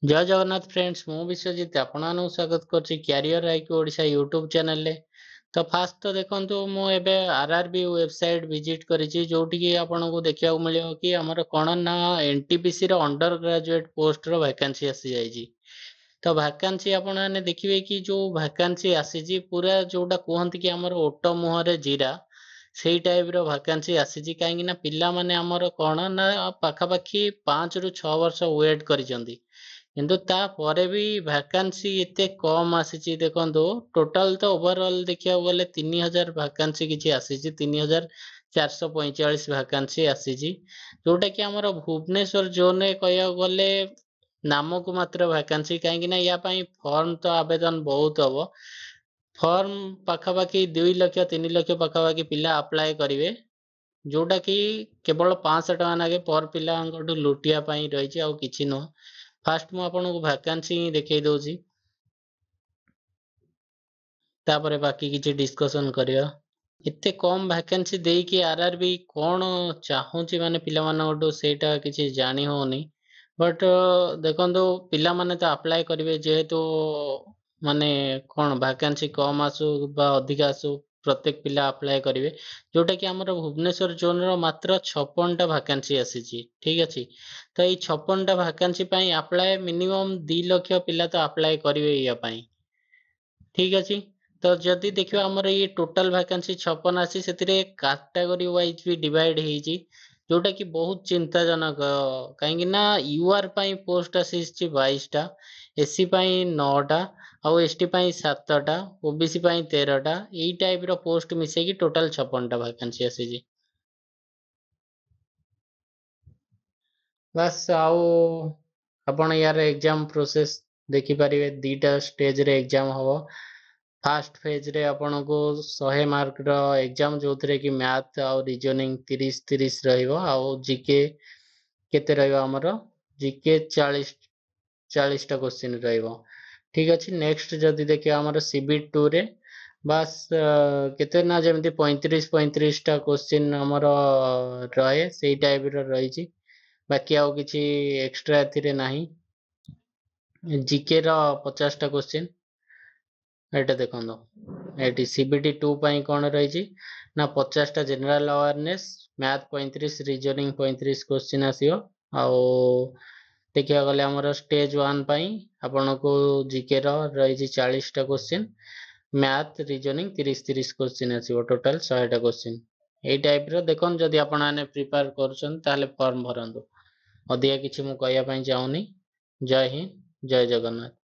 जय जगन्नाथ फ्रेंड्स मु विश्वजित आपन स्वागत करछि career IQ Odisha YouTube channel रे। तो फास्ट तो देखंतु मु एबे आरआरबी वेबसाइट विजिट करिछि जोटी कि आपनको देखिया मिलियो कि हमर कोन ना एनटीपीसी रो अंडर ग्रेजुएट पोस्ट रो वैकेंसी आसी जाइछि। तो वैकेंसी आपन माने देखिबे कि जो वैकेंसी आसीछि पूरा जोटा कहंत कि हमर ओटो मुहरे जीरा सेही टाइप रो वैकेंसी आसीछि काहेकि ना पिल्ला माने हमर कोन ना पाखा पाखी 5 रु 6 वर्ष वेट करिसंती କିନ୍ତୁ ତାପରେ ବି ଭ୍ୟାକାନ୍ସି ଏତେ କମ୍ ଆସିଛି ଦେଖନ୍ତୁ ଟୋଟାଲ ତ ଓଭରଅଲ୍ ଦେଖିବାକୁ ଗଲେ 3000 ଭ୍ୟାକାନ୍ସି କିଛି ଆସିଛି 3445 ଭ୍ୟାକାନ୍ସି ଆସିଛି ଯୋଉଟା କି ଆମର ଭୁବନେଶ୍ୱର ଜୋନରେ କହିବାକୁ ଗଲେ ନାମକୁ ମାତ୍ର ଭ୍ୟାକାନ୍ସି କାହିଁକି ନା ୟା ପାଇଁ ଫର୍ମ ତ ଆବେଦନ ବହୁତ ହବ ଫର୍ମ ପାଖାପାଖି 2 ଲକ୍ଷ 3 ଲକ୍ଷ ପାଖାପାଖି ପିଲା ଆପ୍ଲାଏ କରିବେ ଯୋଉଟା କି କେବଳ 500 ଟଙ୍କା ନାଗେ ପର ପିଲାଙ୍କଠୁ ଲୁଟିବା ପାଇଁ ରହିଛି ଆଉ କିଛି ନୁହଁ। फास्ट मु आपन को वैकेंसी देखै दउची तापरे बाकी किछि डिस्कशन करिया एते कम वैकेंसी देई कि आरआरबी कोन चाहूची माने पिला मानकटो सेटा किछि जानि होनी बट देखंदो पिला माने तो अप्लाई करिवे जेहेतु माने कोन वैकेंसी कम आसु बा अधिक आसु प्रत्येक पिला अप्लाई करिवे जोटा कि हमर भुवनेश्वर जोन रो मात्र 56 टा वैकेंसी आसीची ठीक अछि। तो ये 56 टा वैकेंसी पई अप्लाई मिनिमम 2 लाख पिला तो अप्लाई करिवे या पई ठीक अछि। तो जदि देखियो हमर ये टोटल वैकेंसी 56 आसी सेतिरे कैटेगरी वाइज भी डिवाइड हेची जोटा कि बहुत चिंताजनक काहेकि ना यूआर पई पोस्ट आसीची 22 टा एससी पई 9 टा ଆଉ एसटी ପାଇଁ 7 ଟା ओबीसी ପାଇଁ 13 ଟା ଏଇ ଟାଇପ ର ପୋଷ୍ଟ ମିଶେଇକି ଟୋଟାଲ 56 ଟା ଭ୍ୟାକେନ୍ସି ଆସିଛି। ବାସ୍ ଆଉ ଆପଣ यार एग्जाम प्रोसेस देखि परिबे दीटा स्टेज रे एग्जाम हबो फास्ट फेज रे आपनको 100 मार्क रो एग्जाम जोथरे कि मैथ और रीजनिंग 30 रहइबो ଆଉ जीके केते रहइबो हमरो जीके 40 टा क्वेश्चन रहइबो ठीक अछि। नेक्स्ट जदि देखियो हमरो सीबी 2 रे बास केते ना जेमति 35 टा क्वेश्चन हमरो रहे सेही टाइप रो रहिछि बाकी आउ किछि एक्स्ट्रा एथिरे नाही जीके रो 50 टा क्वेश्चन एटा देखंदो एटी सीबीटी 2 ପାଇଁ कोन रहिछि ना 50 टा general awareness math 35 reasoning 35 question आसीओ ଆଉ देखिया गले हमर स्टेज 1 ପାଇଁ आपनको जीके रो रहिछि 40 टा क्वेश्चन मैथ रीजनिंग 30 क्वेश्चन आसीओ टोटल 100 टा क्वेश्चन एई टाइप रो देखन जदि आपण आने प्रिपेयर करछन ताले फॉर्म भरंदो अधिया किछि मु कहया ପାଇଁ चाहूनी। जय हिंद जय जगन्नाथ।